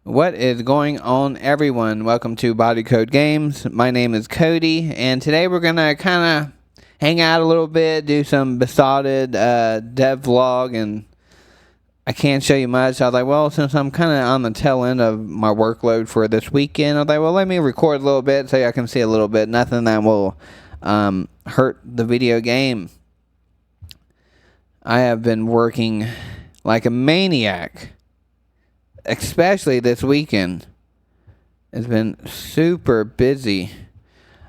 What is going on, everyone? Welcome to Body Code Games. My name is Cody, and today we're gonna kind of hang out a little bit, do some Besotted Devlog, and I can't show you much. I was like, well, since I'm kind of on the tail end of my workload for this weekend, I was like, well, let me record a little bit so I can see a little bit. Nothing that will hurt the video game. I have been working like a maniac. Especially this weekend. It's been super busy.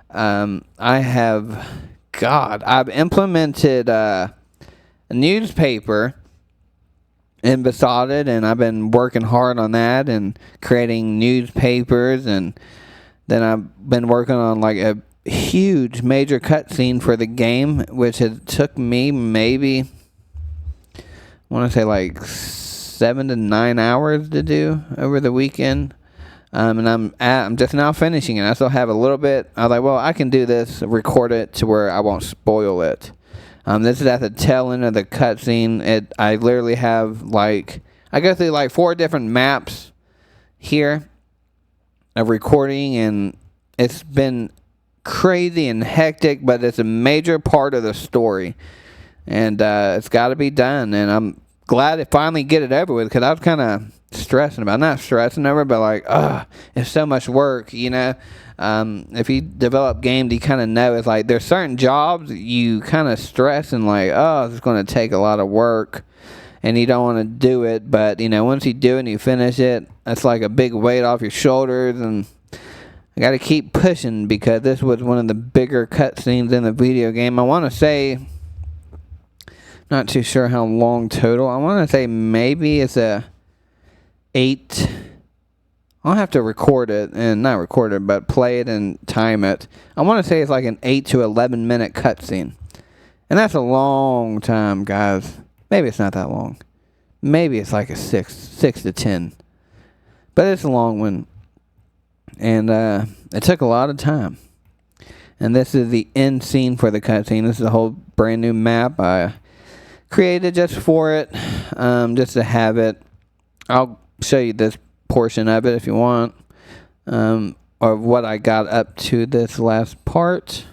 I've implemented a newspaper in Besotted, and I've been working hard on that and creating newspapers, and then I've been working on like a huge major cutscene for the game, which has took me maybe, I want to say like 7 to 9 hours to do over the weekend, and I'm just now finishing it. I still have a little bit. I was like, well, I can do this, record it to where I won't spoil it. This is at the tail end of the cutscene. I literally have I go through like 4 different maps here of recording, and it's been crazy and hectic, but it's a major part of the story, and it's got to be done, and I'm glad to finally get it over with, because I was kind of stressing about, not stressing over, but like, it's so much work, you know. If you develop games, you kind of know it's like there's certain jobs you kind of stress and like, it's going to take a lot of work, and you don't want to do it, but you know, once you do it and you finish it, it's like a big weight off your shoulders, and I got to keep pushing, because this was one of the bigger cutscenes in the video game. I want to say, not too sure how long total. I want to say maybe it's a 8. I'll have to record it, and not record it, but play it and time it. I want to say it's like an 8 to 11 minute cutscene, and that's a long time, guys. Maybe it's not that long. Maybe it's like a 6 to 10, but it's a long one, and it took a lot of time. And this is the end scene for the cutscene. This is a whole brand new map I created just for it, just to have it. I'll show you this portion of it if you want, of what I got up to this last part.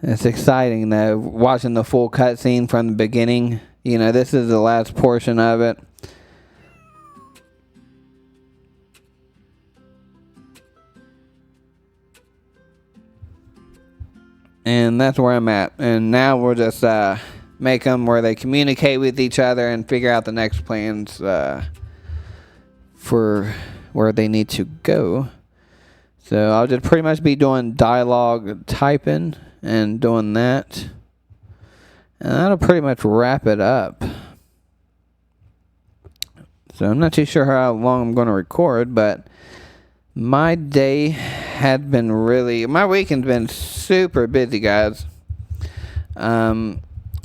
It's exciting though, watching the full cutscene from the beginning. You know, this is the last portion of it. And that's where I'm at. And now we'll just make them where they communicate with each other and figure out the next plans for where they need to go. So I'll just pretty much be doing dialogue typing and doing that. And that'll pretty much wrap it up. So I'm not too sure how long I'm going to record, but my day had been my weekend's been super busy, guys. I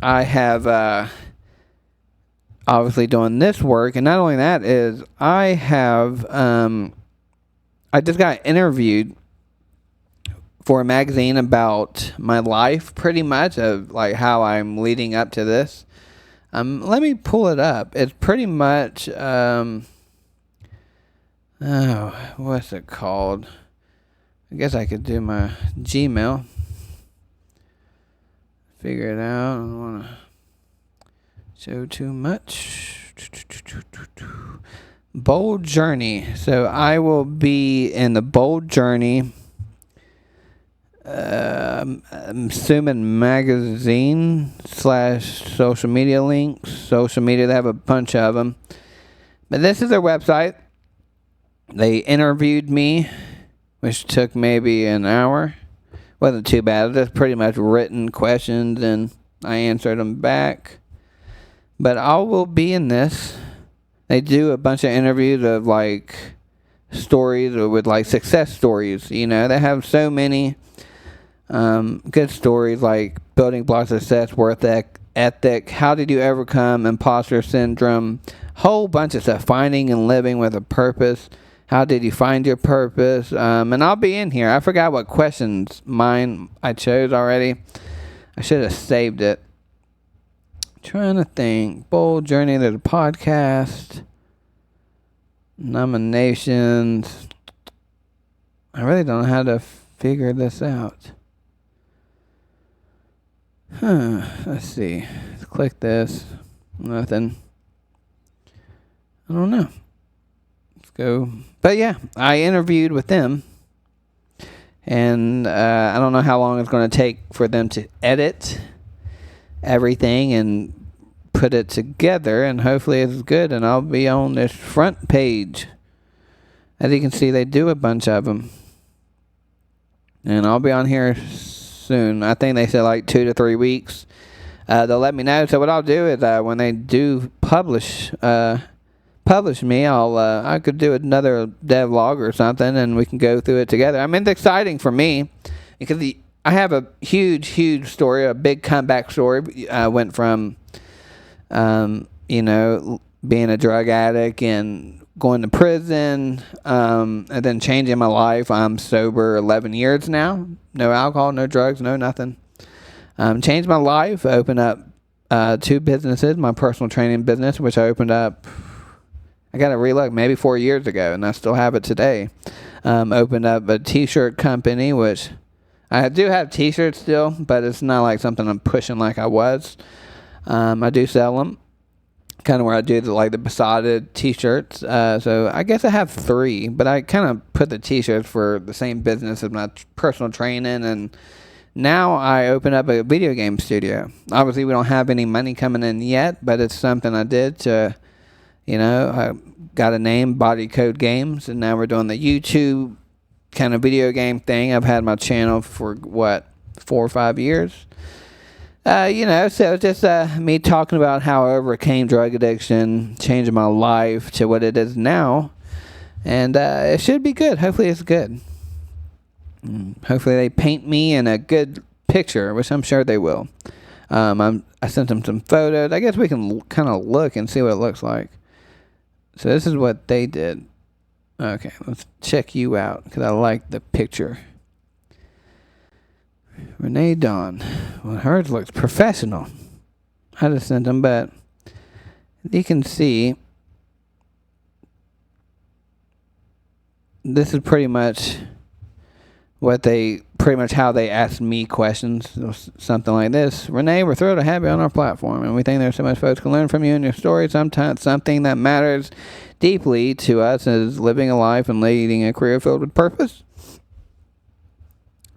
have obviously doing this work, and not only that is I have I just got interviewed for a magazine about my life, pretty much, of like how I'm leading up to this. Let me pull it up. It's pretty much what's it called? I guess I could do my Gmail. Figure it out. I don't want to show too much. Bold Journey. So I will be in the Bold Journey. I'm assuming magazine / social media links. Social media, they have a bunch of them. But this is their website. They interviewed me, which took maybe an hour. Wasn't too bad. It was just pretty much written questions, and I answered them back. But I will be in this. They do a bunch of interviews of like stories, or with like success stories. You know, they have so many good stories, like building blocks of success, worth ethic, how did you overcome imposter syndrome, whole bunch of stuff, finding and living with a purpose. How did you find your purpose? And I'll be in here. I forgot what questions I chose already. I should have saved it. Trying to think. Bold Journey, there's a podcast. Nominations. I really don't know how to figure this out. Let's see. Let's click this. Nothing. I don't know. Let's go. But yeah, I interviewed with them. And I don't know how long it's going to take for them to edit everything and put it together. And hopefully it's good. And I'll be on this front page. As you can see, they do a bunch of them. And I'll be on here soon. I think they said like 2 to 3 weeks. They'll let me know. So what I'll do is when they do publish me, I could do another devlog or something, and we can go through it together. I mean, it's exciting for me because I have a huge story, a big comeback story. I went from, being a drug addict and going to prison, and then changing my life. I'm sober 11 years now. No alcohol, no drugs, no nothing. Changed my life, opened up 2 businesses. My personal training business, which I opened up, I got to relook, maybe 4 years ago, and I still have it today. Opened up a t-shirt company, which I do have t-shirts still, but it's not like something I'm pushing like I was. I do sell them. Kind of where I do the Besotted t-shirts. So I guess I have 3, but I kind of put the t-shirts for the same business as my personal training, and now I open up a video game studio. Obviously, we don't have any money coming in yet, but it's something I did to, I got a name, Body Code Games, and now we're doing the YouTube kind of video game thing. I've had my channel for, 4 or 5 years. So it's just me talking about how I overcame drug addiction, changing my life to what it is now. And it should be good. Hopefully it's good. Hopefully they paint me in a good picture, which I'm sure they will. I sent them some photos. I guess we can kind of look and see what it looks like. So this is what they did. Okay, let's check you out because I like the picture. Renee Dawn. Well, hers looks professional. I just sent them, but you can see this is pretty much how they asked me questions. Something like this. Renee, we're thrilled to have you on our platform, and we think there's so much folks can learn from you and your story. Sometimes something that matters deeply to us is living a life and leading a career filled with purpose.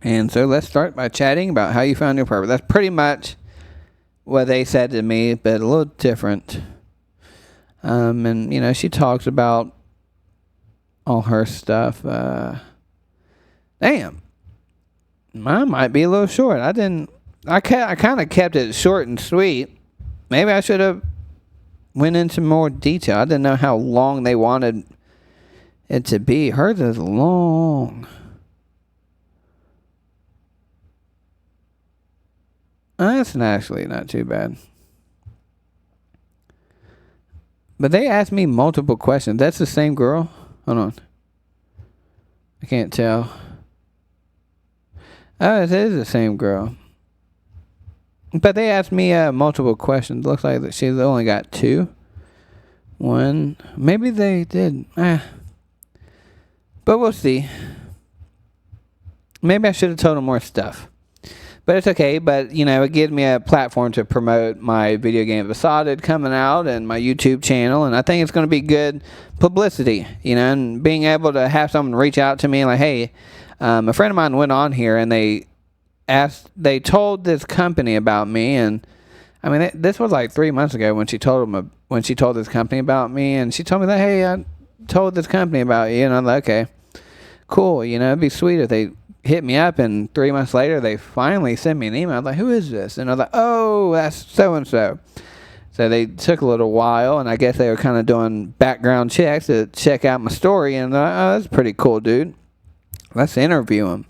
And so let's start by chatting about how you found your purpose. That's pretty much what they said to me, but a little different. And, she talks about all her stuff. Damn. Mine might be a little short. I kind of kept it short and sweet. Maybe I should have went into more detail. I didn't know how long they wanted it to be. Hers is long. That's actually not too bad. But they asked me multiple questions. That's the same girl? Hold on. I can't tell. Oh, it is the same girl. But they asked me multiple questions. Looks like that she's only got 2. 1. Maybe they did. But we'll see. Maybe I should have told them more stuff. But it's okay. But, it gives me a platform to promote my Videogame Besotted coming out and my YouTube channel. And I think it's going to be good publicity, and being able to have someone reach out to me like, hey, a friend of mine went on here and they told this company about me. And I mean, this was like 3 months ago when she told this company about me. And she told me that, hey, I told this company about you. And I'm like, okay, cool. It'd be sweet if they hit me up, and 3 months later they finally sent me an email. I was like, who is this? And I was like, oh, that's so and so. So they took a little while, and I guess they were kind of doing background checks to check out my story. And they're like, oh, that's pretty cool, dude. Let's interview him.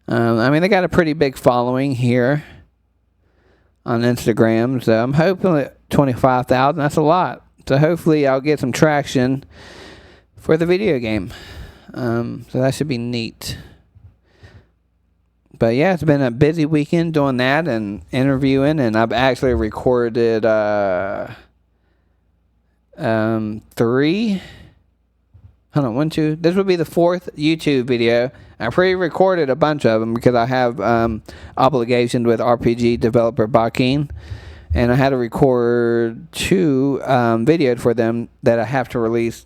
They got a pretty big following here on Instagram, so I'm hoping at 25,000. That's a lot. So hopefully I'll get some traction for the video game. So that should be neat. But yeah, it's been a busy weekend doing that and interviewing, and I've actually recorded 3 hold on, 1, 2. This would be the 4th YouTube video. I pre-recorded a bunch of them because I have obligations with RPG developer Bakin, and I had to record 2 videos for them that I have to release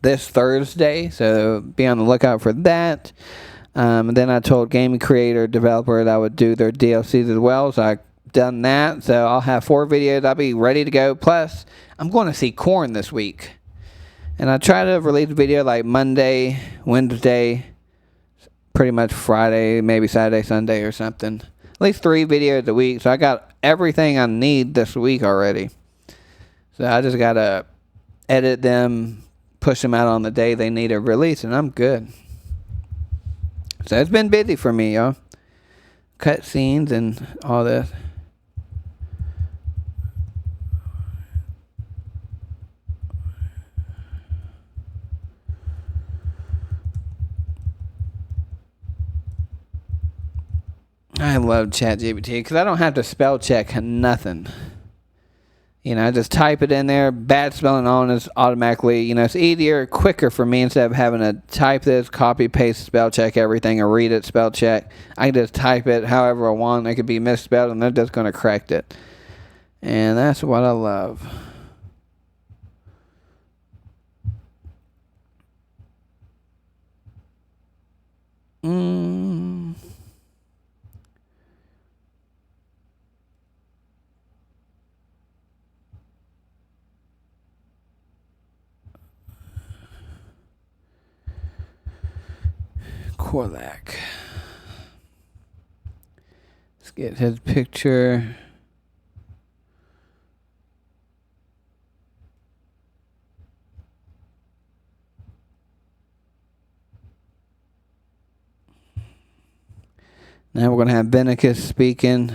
this Thursday. So be on the lookout for that. And then I told gaming creator developer that I would do their DLCs as well. So I done that. So I'll have 4 videos. I'll be ready to go. Plus, I'm going to see Korn this week. And I try to release a video like Monday, Wednesday, pretty much Friday, maybe Saturday, Sunday or something. At least 3 videos a week. So I got everything I need this week already. So I just got to edit them, push them out on the day they need a release, and I'm good. So it's been busy for me, y'all. Cut scenes and all this. I love ChatGPT because I don't have to spell check nothing. I just type it in there. Bad spelling on is automatically, it's easier, quicker for me instead of having to type this, copy, paste, spell check everything, or read it, spell check. I can just type it however I want. It could be misspelled, and they're just going to correct it. And that's what I love. Korlak. Let's get his picture. Now we're going to have Benicus speaking.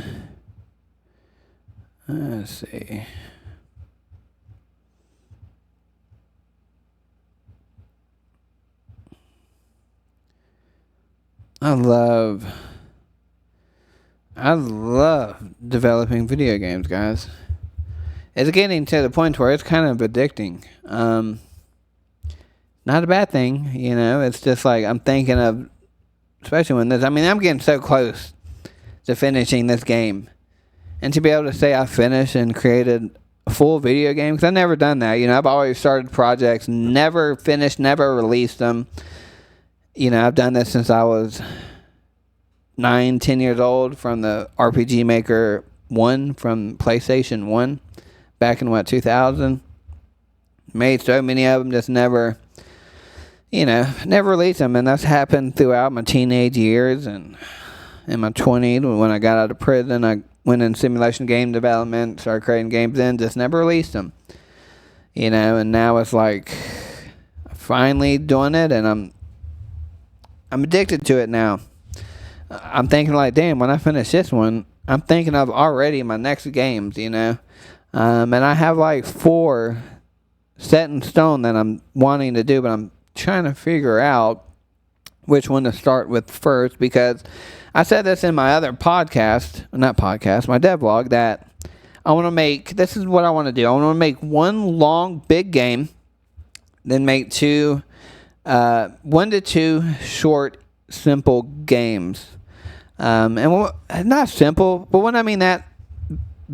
Let's see. I love developing video games, guys. It's getting to the point where it's kind of addicting. Not a bad thing, It's just like I'm thinking of, especially when I'm getting so close to finishing this game. And to be able to say I finished and created a full video game, because I've never done that. I've always started projects, never finished, never released them. I've done this since I was 9, 10 years old from the RPG Maker 1 from PlayStation 1 back in 2000. Made so many of them, just never released them. And that's happened throughout my teenage years and in my 20s. When I got out of prison, I went in simulation game development, started creating games then, just never released them. And now it's like finally doing it, and I'm addicted to it now. I'm thinking like, damn, when I finish this one, I'm thinking of already my next games, And I have like 4 set in stone that I'm wanting to do, but I'm trying to figure out which one to start with first, because I said this in my other podcast, my devlog, that I want to make, this is what I want to do. I want to make one long, big game, then make 1 to 2 short, simple games. And not simple, but when I mean that,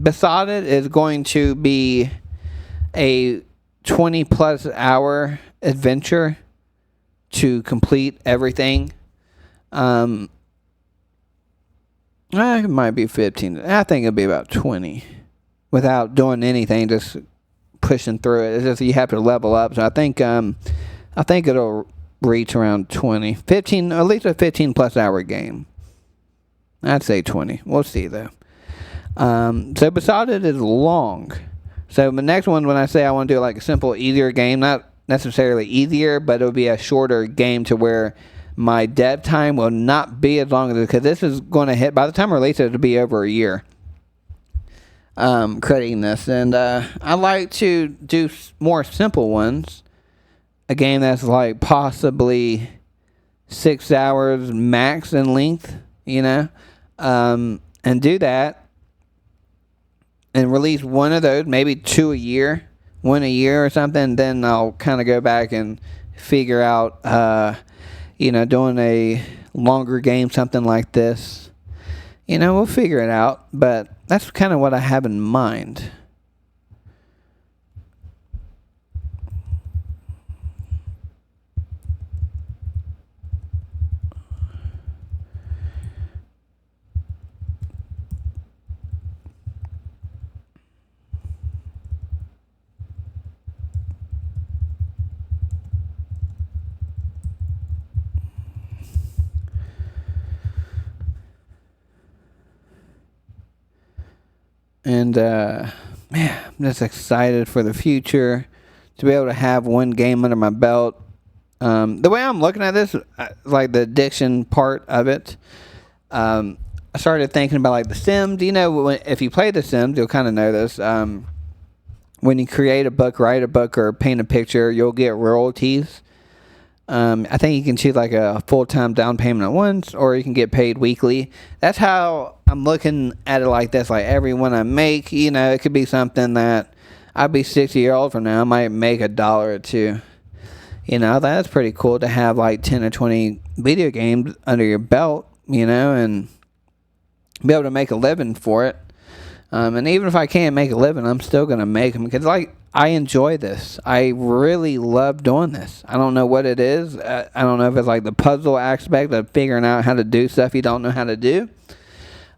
Besotted is going to be a 20-plus hour adventure to complete everything. It might be 15. I think it'll be about 20 without doing anything, just pushing through it. It's just you have to level up. So I think it'll reach around 20, 15, at least a 15-plus hour game. I'd say 20. We'll see though. So Besotted is long. So the next one, when I say I want to do like a simple, easier game, not necessarily easier, but it'll be a shorter game to where my dev time will not be as long as, because this is going to hit, by the time I release it, it'll be over a year. Creating this, and I like to do more simple ones. A game that's like possibly 6 hours max in length, and do that. And release one of those, maybe 2 a year, 1 a year or something. Then I'll kind of go back and figure out, doing a longer game, something like this. We'll figure it out, but that's kind of what I have in mind. And, man, I'm just excited for the future to be able to have one game under my belt. The way I'm looking at this, like the addiction part of it, I started thinking about like The Sims. If you play The Sims, you'll kind of know this. When you create a book, write a book, or paint a picture, you'll get royalties. I think you can choose like a full-time down payment at once, or you can get paid weekly. That's how I'm looking at it like this. Like every one I make, it could be something that I'll be 60 years old from now. I might make $1 or $2. That's pretty cool to have like 10 or 20 video games under your belt, and be able to make a living for it. And even if I can't make a living, I'm still going to make them because, I enjoy this. I really love doing this. I don't know what it is. I don't know if it's like the puzzle aspect of figuring out how to do stuff you don't know how to do.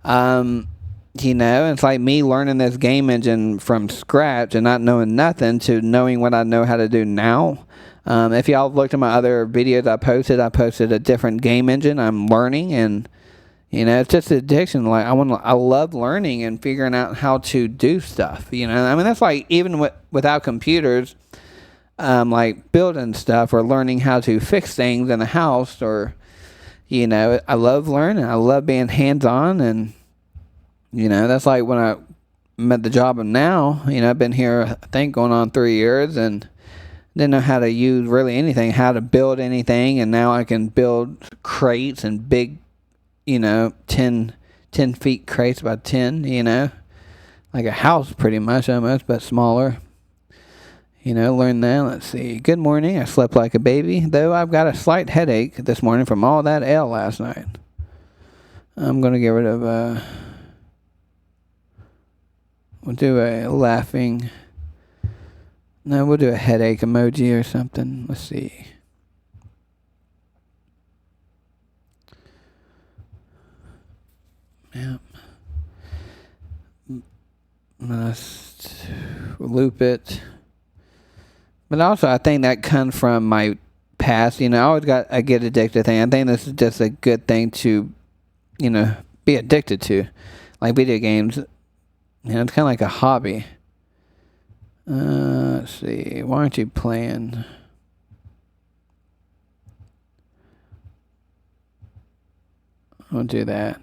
It's like me learning this game engine from scratch and not knowing nothing to knowing what I know how to do now. If y'all looked at my other videos I posted a different game engine I'm learning, and it's just addiction. Like I love learning and figuring out how to do stuff. That's like even without computers, like building stuff or learning how to fix things in the house, or I love learning. I love being hands-on, and that's like when I'm at the job I'm now. I've been here I think going on 3 years, and didn't know how to use really anything, how to build anything, and now I can build crates and big 10 feet crates by 10, like a house pretty much almost, but smaller. Learn that. Let's see. Good morning. I slept like a baby, though I've got a slight headache this morning from all that ale last night. I'm going to get rid of, we'll do a laughing, no, we'll do a headache emoji or something. Let's see. Yep. Let's loop it. But also, I think that comes from my past. I get addicted to things. I think this is just a good thing to, be addicted to. Like video games. It's kind of like a hobby. Let's see. Why aren't you playing? I'll do that.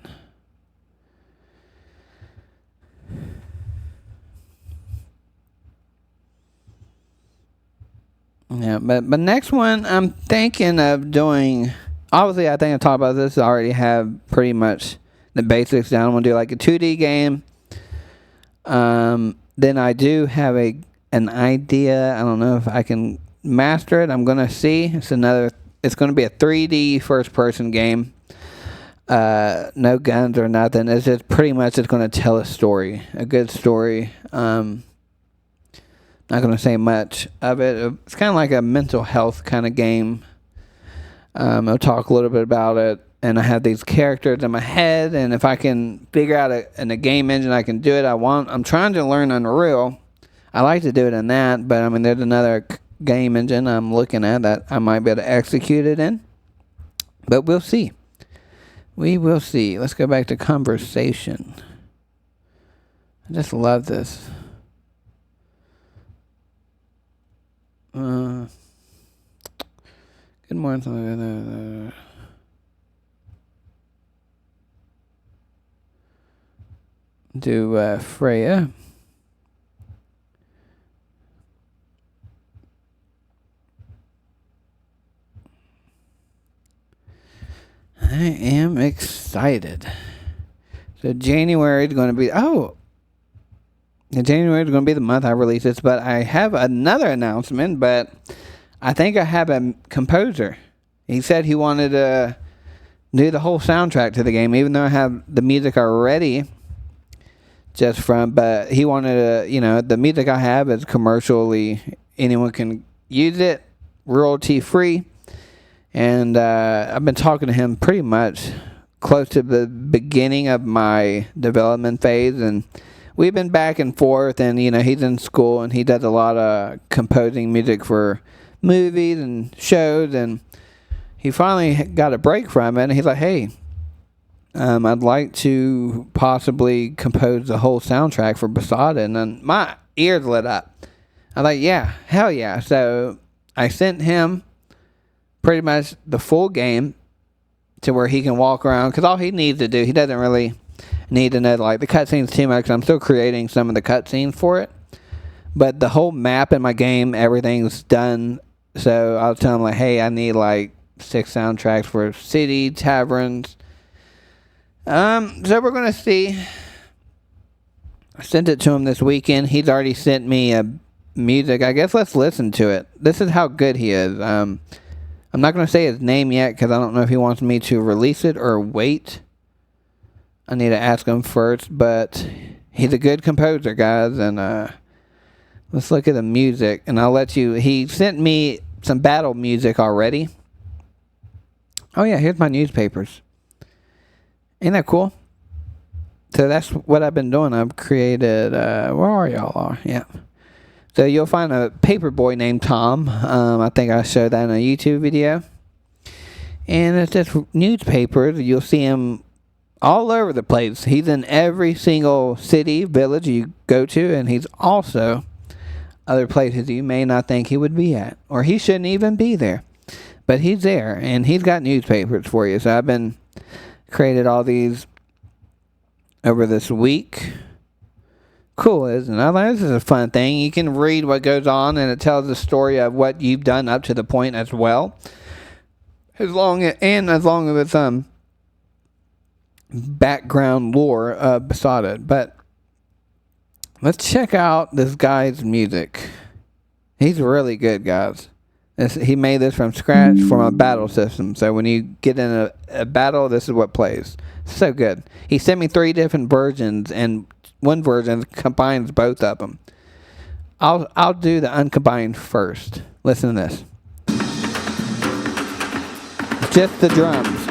Yeah, but next one I'm thinking of doing. Obviously, I think I talked about this. I already have pretty much the basics down. I'm gonna do like a 2D game. Then I do have an idea. I don't know if I can master it. I'm gonna see. It's gonna be a 3D first person game. No guns or nothing. It's just pretty much it's gonna tell a story, a good story. Not going to say much of it. It's kind of like a mental health kind of game. I'll talk a little bit about it. And I have these characters in my head. And if I can figure out in a game engine I can do it, I'm trying to learn Unreal. I like to do it in that. But, there's another game engine I'm looking at that I might be able to execute it in. But we'll see. We will see. Let's go back to conversation. I just love this. Good morning. Do Freya. I am excited. So January is going to be... January is going to be the month I release this, but I have another announcement, but I think I have a composer. He said he wanted to do the whole soundtrack to the game, even though I have the music already. But he wanted to, the music I have is commercially, anyone can use it, royalty free. And I've been talking to him pretty much close to the beginning of my development phase, and we've been back and forth, and he's in school and he does a lot of composing music for movies and shows, and he finally got a break from it, and he's like, hey, I'd like to possibly compose the whole soundtrack for Besotted. And then my ears lit up. I'm like, yeah, hell yeah. So I sent him pretty much the full game to where he can walk around, because all he needs to do, he doesn't really need to know like the cutscenes too much, 'cause I'm still creating some of the cutscenes for it, but the whole map in my game, everything's done. So I'll tell him like, hey, I need like 6 soundtracks for city, taverns. So we're gonna see. I sent it to him this weekend. He's already sent me music. I guess let's listen to it. This is how good he is. I'm not going to say his name yet because I don't know if he wants me to release it or wait. I need to ask him first, but he's a good composer, guys, and let's look at the music, and I'll let you... He sent me some battle music already. Oh, yeah, here's my newspapers. Ain't that cool? So that's what I've been doing. I've created... where are y'all? Yeah. So you'll find a paper boy named Tom. I think I showed that in a YouTube video. And it's just newspapers. You'll see him all over the place. He's in every single city, village you go to. And he's also other places you may not think he would be at. Or he shouldn't even be there. But he's there. And he's got newspapers for you. So I've been created all these over this week. Cool, isn't it? I like, this is a fun thing. You can read what goes on, and it tells the story of what you've done up to the point as well. As long as it's background lore of Besotted. But let's check out this guy's music. He's really good, guys. He made this from scratch from a battle system. So when you get in a battle, this is what plays. So good. He sent me 3 different versions, and one version combines both of them. I'll do the uncombined first. Listen to this. Just the drums.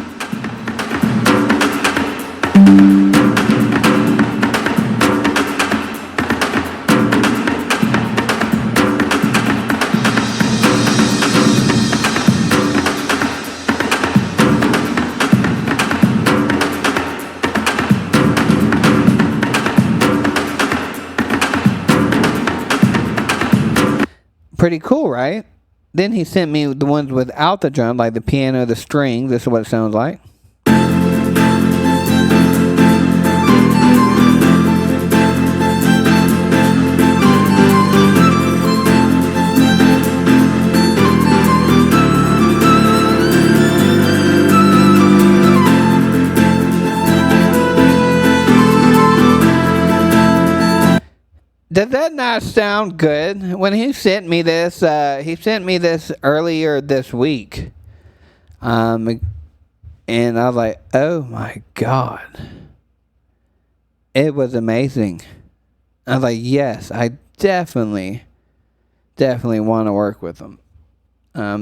Pretty cool, right? Then he sent me the ones without the drum, like the piano, the strings. This is what it sounds like. Does that not sound good? When he sent me this earlier this week. And I was like, oh my God. It was amazing. I was like, yes, I definitely want to work with them.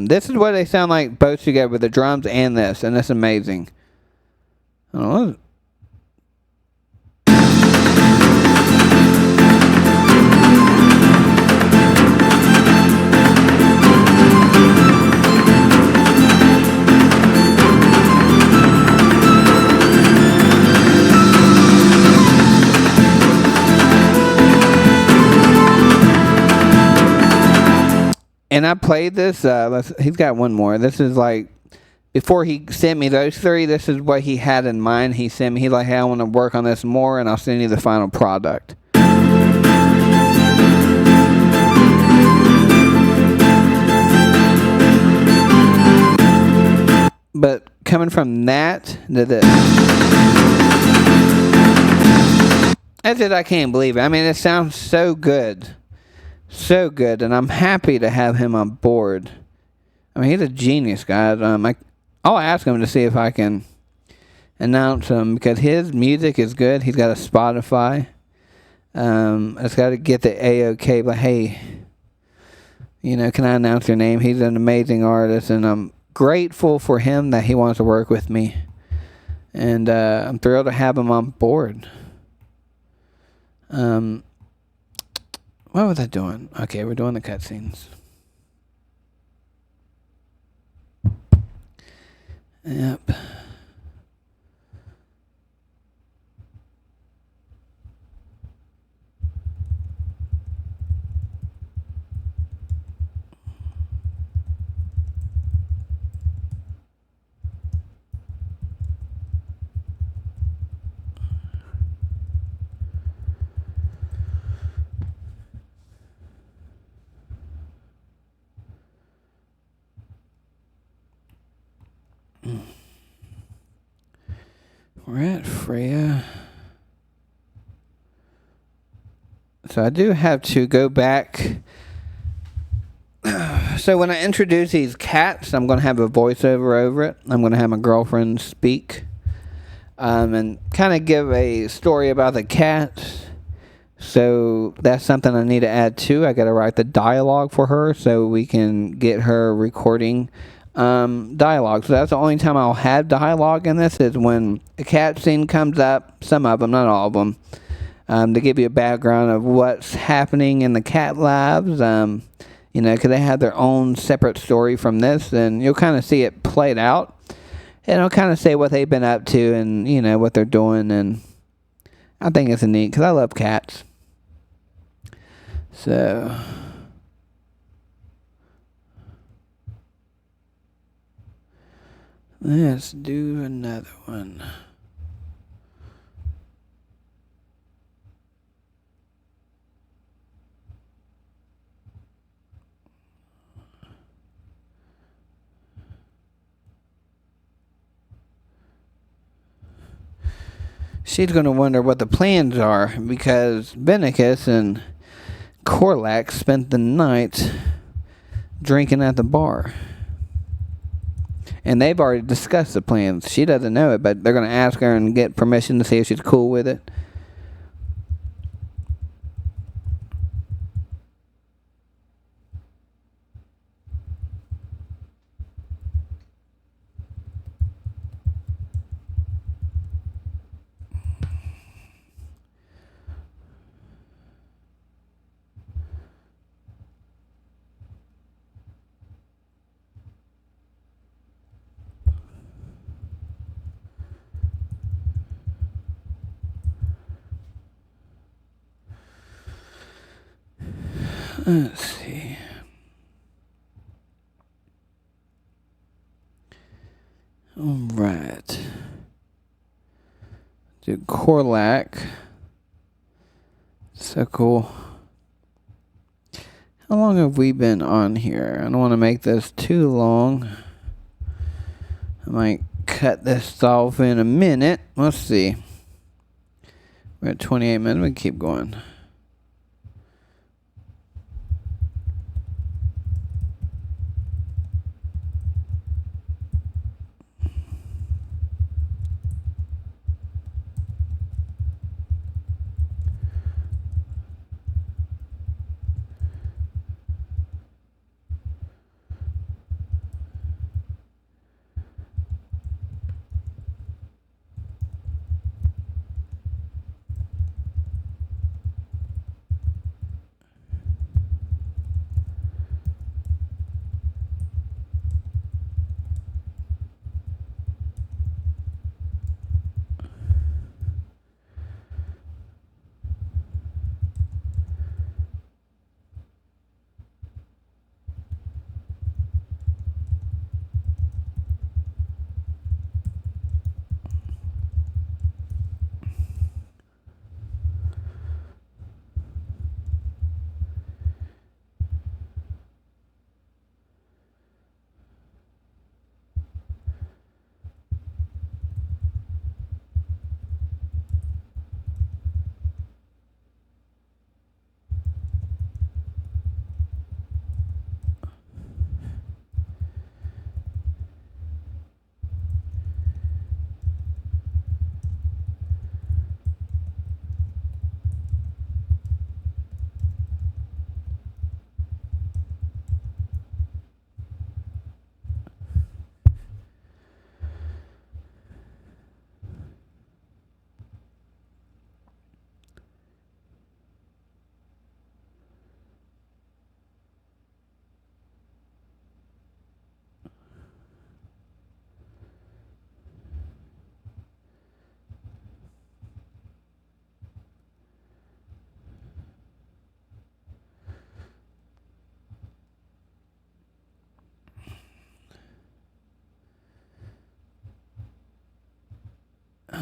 This is what they sound like both together with the drums and this, and it's amazing. I don't know. And I played this, he's got one more. This is like, before he sent me those 3, this is what he had in mind. He sent me, he's like, hey, I want to work on this more, and I'll send you the final product. But coming from that to this. That's it, I can't believe it. I mean, it sounds so good. So good, and I'm happy to have him on board. I mean, he's a genius, guys. I'll ask him to see if I can announce him because his music is good. He's got a Spotify. It's got to get the A-OK, but hey, can I announce your name? He's an amazing artist, and I'm grateful for him that he wants to work with me. And I'm thrilled to have him on board. What was I doing? Okay, we're doing the cutscenes. Yep. We're at Freya. So I do have to go back. So when I introduce these cats, I'm going to have a voiceover over it. I'm going to have my girlfriend speak. And kind of give a story about the cats. So that's something I need to add too. I got to write the dialogue for her so we can get her recording dialogue. So that's the only time I'll have dialogue in this is when a cat scene comes up. Some of them, not all of them. To give you a background of what's happening in the cat lives. Because they have their own separate story from this, and you'll kind of see it played out. And I'll kind of say what they've been up to and, what they're doing. And I think it's neat because I love cats. So let's do another one. She's going to wonder what the plans are because Benicus and Corlac spent the night drinking at the bar. And they've already discussed the plans. She doesn't know it, but they're going to ask her and get permission to see if she's cool with it. Let's see. All right. Do Corlac. So cool. How long have we been on here? I don't want to make this too long. I might cut this off in a minute. Let's see. We're at 28 minutes. We can keep going.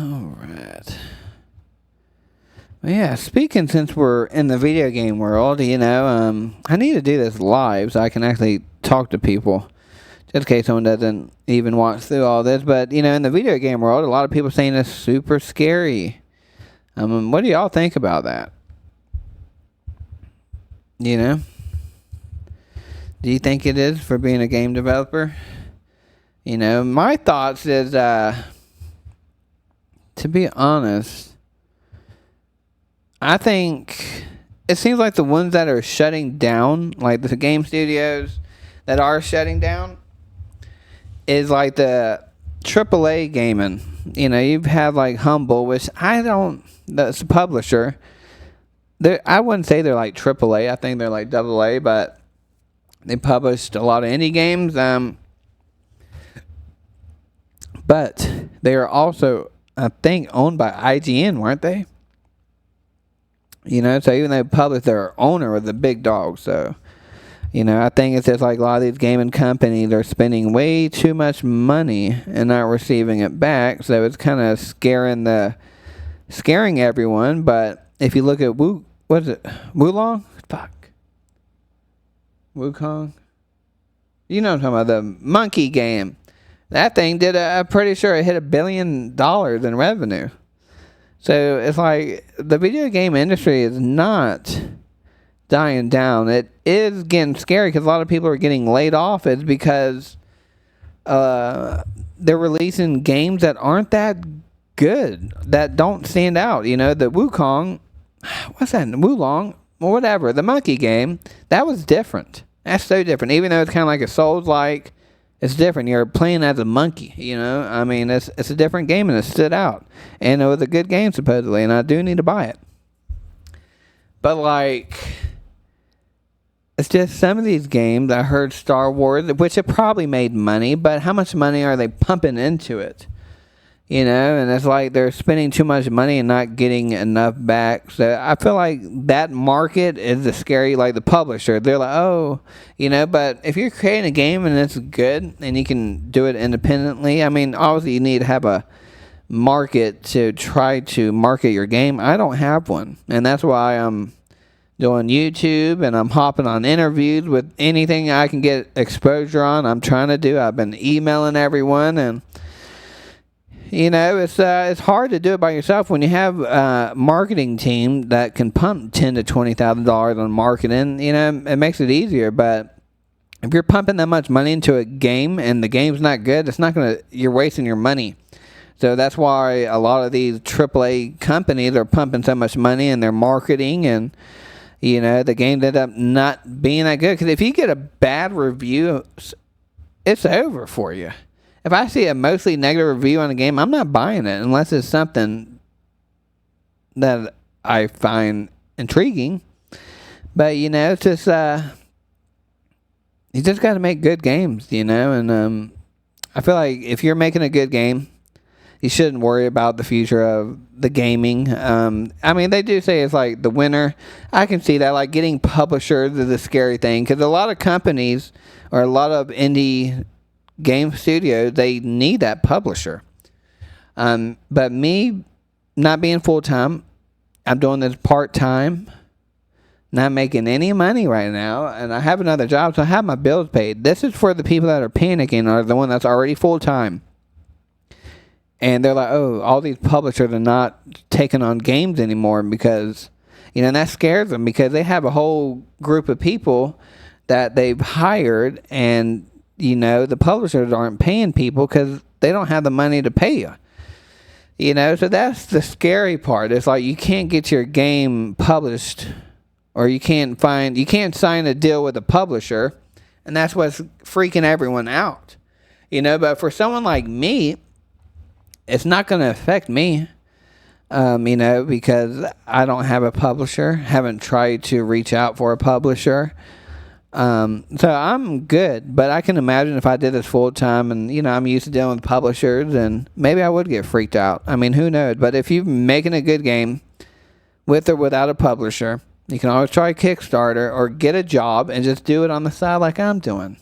All right. Well, yeah, speaking since we're in the video game world, I need to do this live so I can actually talk to people. Just in case someone doesn't even watch through all this. But, in the video game world, a lot of people are saying it's super scary. What do y'all think about that? Do you think it is for being a game developer? My thoughts is, to be honest, I think it seems like the ones that are shutting down, like the game studios that are shutting down, is like the AAA gaming. You've had like Humble, which that's a publisher. I wouldn't say they're like AAA. I think they're like AA, but they published a lot of indie games. But they are also, I think, owned by IGN, weren't they? So even though they published, their owner was the big dog. So, I think it's just like a lot of these gaming companies are spending way too much money and not receiving it back. So it's kind of scaring everyone. But if you look at Wulong? Fuck. Wukong? You know what I'm talking about, the monkey game. That thing did, I'm pretty sure it hit $1 billion in revenue. So it's like the video game industry is not dying down. It is getting scary because a lot of people are getting laid off. It's because they're releasing games that aren't that good, that don't stand out. The Wukong, what's that? Wulong, or whatever, the monkey game, that was different. That's so different. Even though it's kind of like a Souls-like, it's different. You're playing as a monkey, it's a different game, and it stood out. And it was a good game, supposedly, and I do need to buy it. But, it's just some of these games, I heard Star Wars, which it probably made money, but how much money are they pumping into it? And it's like they're spending too much money and not getting enough back. So I feel like that market is the scary, like the publisher. They're like, but if you're creating a game and it's good and you can do it independently, obviously you need to have a market to try to market your game. I don't have one. And that's why I'm doing YouTube and I'm hopping on interviews with anything I can get exposure on. I'm trying to do. I've been emailing everyone, and it's hard to do it by yourself when you have a marketing team that can pump $10,000 to $20,000 on marketing. It makes it easier. But if you're pumping that much money into a game and the game's not good, you're wasting your money. So that's why a lot of these AAA companies are pumping so much money in their marketing, and the game ended up not being that good. Because if you get a bad review, it's over for you. If I see a mostly negative review on a game, I'm not buying it unless it's something that I find intriguing. But, it's just, you just got to make good games, and I feel like if you're making a good game, you shouldn't worry about the future of the gaming. They do say it's like the winner. I can see that, like getting publishers is a scary thing because a lot of companies or a lot of indie game studios, they need that publisher. But me not being full-time, I'm doing this part-time, not making any money right now, and I have another job, so I have my bills paid. This is for the people that are panicking or the one that's already full-time. And they're like, oh, all these publishers are not taking on games anymore because, and that scares them because they have a whole group of people that they've hired, and the publishers aren't paying people because they don't have the money to pay you. So that's the scary part. It's like you can't get your game published, or you can't sign a deal with a publisher, and that's what's freaking everyone out. But for someone like me, it's not going to affect me, because I don't have a publisher, haven't tried to reach out for a publisher. So I'm good, but I can imagine if I did this full time and, I'm used to dealing with publishers, and maybe I would get freaked out. Who knows? But if you're making a good game with or without a publisher, you can always try Kickstarter or get a job and just do it on the side like I'm doing.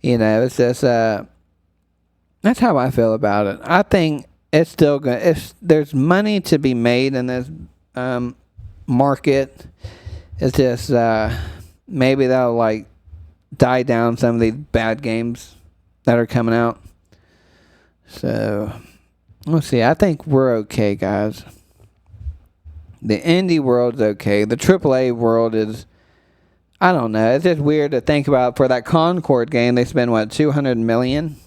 It's just, that's how I feel about it. I think it's still good. There's money to be made in this market. It's just maybe that'll like die down some of these bad games that are coming out. So let's see. I think we're okay, guys. The indie world's okay. The AAA world is, I don't know. It's just weird to think about. For that Concord game, they spent what, 200 million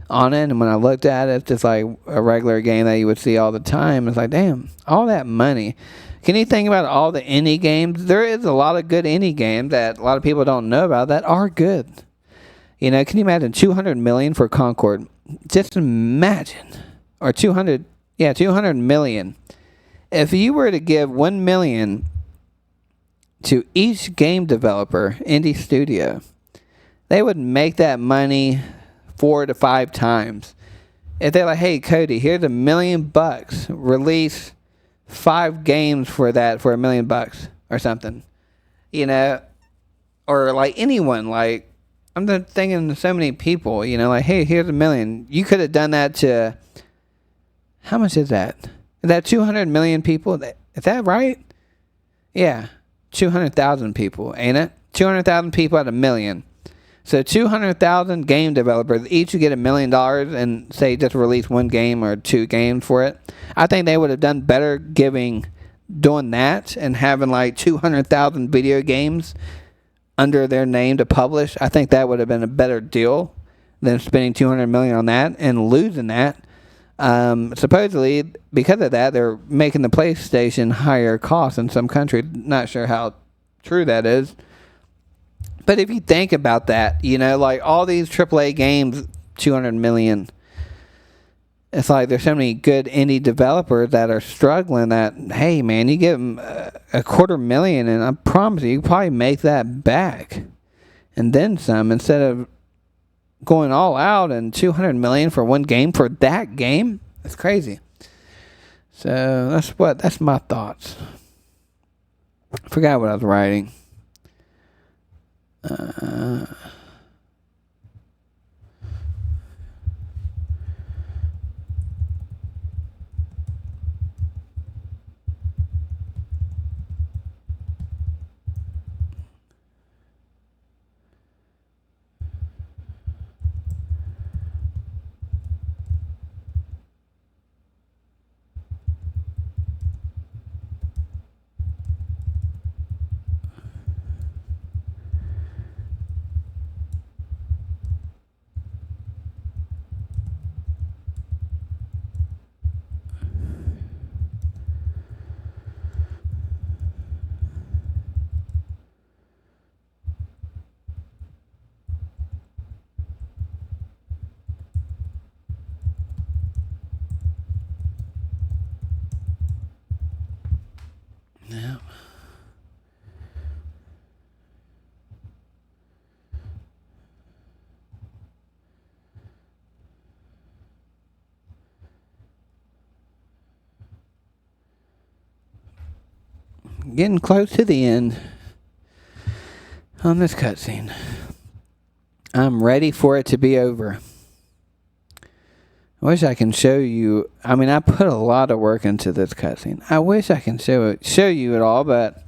on it, and when I looked at it, it's just like a regular game that you would see all the time. It's like, damn, all that money. Can you think about all the indie games? There is a lot of good indie games that a lot of people don't know about that are good. You know, can you imagine 200 million for Concord? Just imagine. Or 200 million. If you were to give 1 million to each game developer, indie studio, they would make that money 4 to 5 times. If they're like, hey, Cody, here's $1 million, release 5 games for that for $1 million or something, you know, or like anyone, like I'm just thinking of so many people, you know, like, hey, here's $1 million. You could have done that to, how much is that? Is that 200 million people? Is that right? Yeah, 200,000 people, ain't it? 200,000 people at $1 million. So 200,000 game developers each would get $1 million and say just release 1 game or 2 games for it. I think they would have done better doing that and having like 200,000 video games under their name to publish. I think that would have been a better deal than spending 200 million on that and losing that. Supposedly, because of that, they're making the PlayStation higher cost in some countries. Not sure how true that is. But if you think about that, you know, like all these AAA games, 200 million, it's like there's so many good indie developers that are struggling that, hey, man, you give them a $250,000 and I promise you, you probably make that back. And then some, instead of going all out and 200 million for 1 game for that game. That's crazy. So that's my thoughts. I forgot what I was writing. Yeah. Getting close to the end on this cutscene. I'm ready for it to be over. I wish I can show you. I mean, I put a lot of work into this cutscene. I wish I can show you it all, but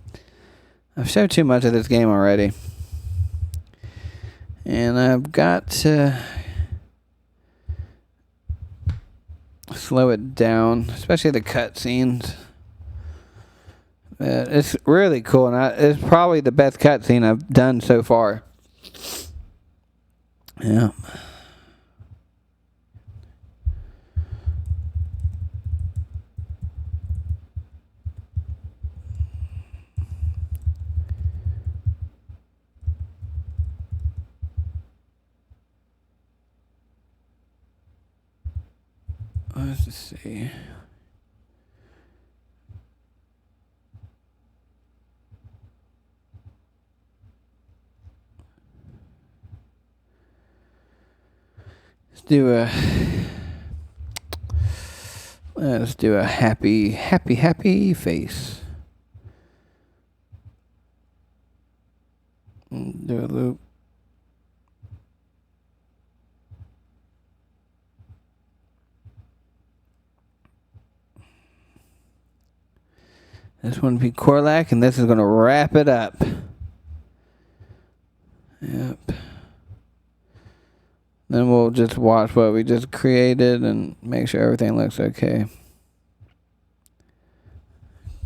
I've showed too much of this game already. And I've got to slow it down, especially the cutscenes. It's really cool, and it's probably the best cutscene I've done so far. Yeah. Let's just see. Let's do a happy face. Do a loop. This one will be Corlac, and this is going to wrap it up. Yep. Then we'll just watch what we just created and make sure everything looks okay.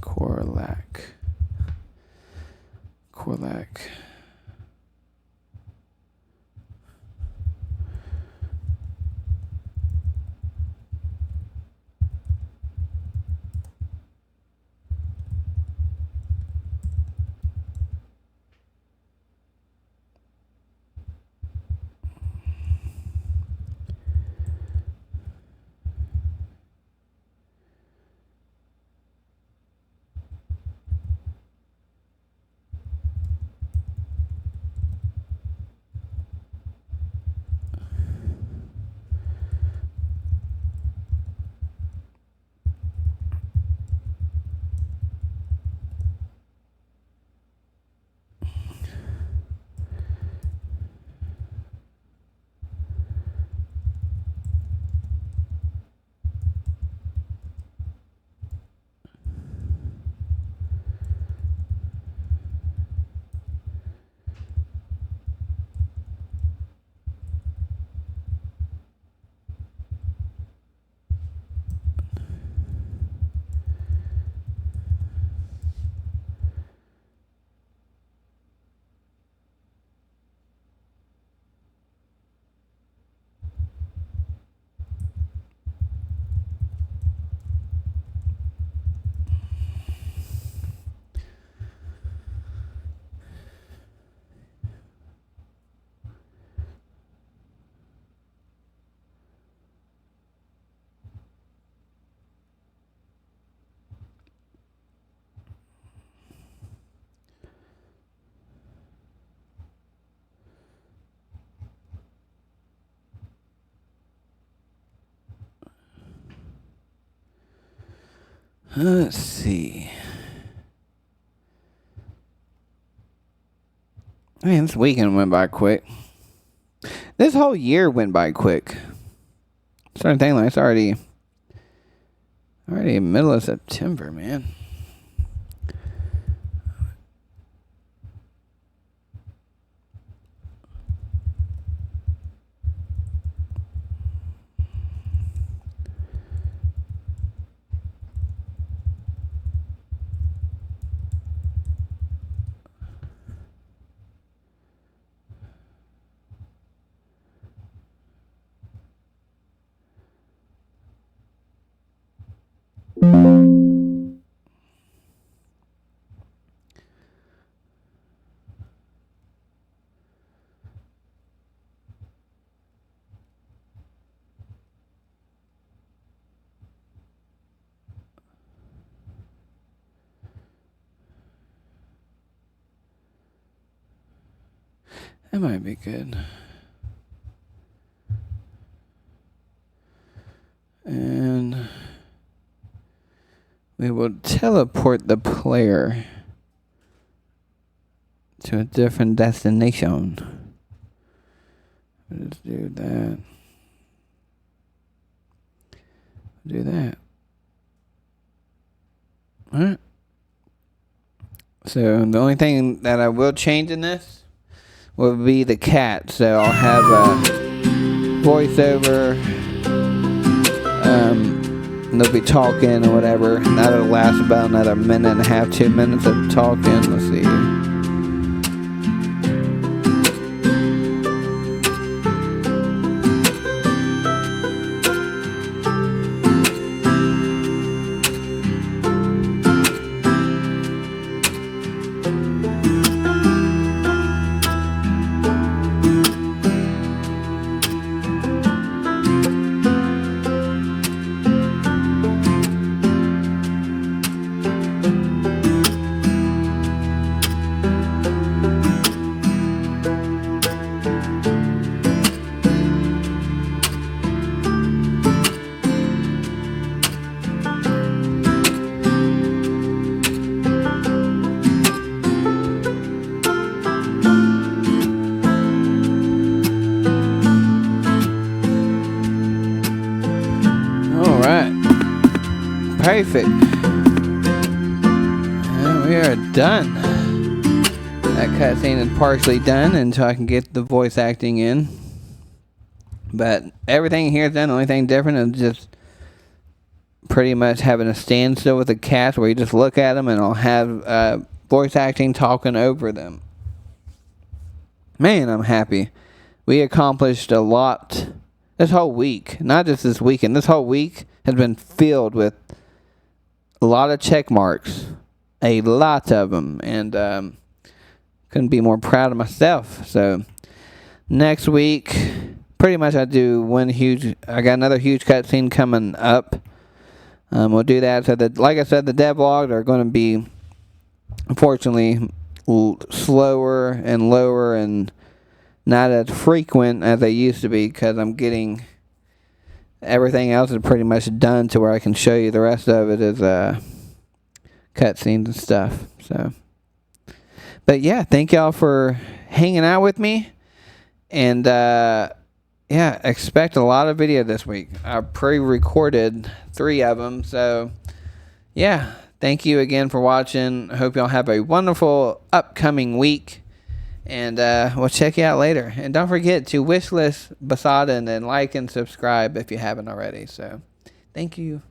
Corlac. Let's see. Man, this weekend went by quick. This whole year went by quick. Starting thinking like it's already middle of September, man. That might be good. And we will teleport the player to a different destination. Let's do that. Do that. Alright. So the only thing that I will change in this will be the cat. So I'll have a voiceover. They'll be talking or whatever. That'll last about another minute and a half, 2 minutes of talking. Let's see. Perfect. are done. That cutscene is partially done until I can get the voice acting in. But everything here is done. The only thing different is just pretty much having a standstill with the cats where you just look at them and I'll have voice acting talking over them. Man, I'm happy. We accomplished a lot this whole week. Not just this weekend. This whole week has been filled with a lot of check marks. A lot of them. And couldn't be more proud of myself. So next week, pretty much I got another huge cutscene coming up. We'll do that. So like I said, the devlogs are going to be, unfortunately, slower and lower and not as frequent as they used to be because I'm getting everything else is pretty much done to where I can show you the rest of it as cutscenes and stuff. So, but yeah, thank y'all for hanging out with me, and yeah, expect a lot of video this week. I pre-recorded 3 of them, so yeah, thank you again for watching. I hope y'all have a wonderful upcoming week, and we'll check you out later. And don't forget to Wishlist Besotted and like and subscribe if you haven't already. So, thank you.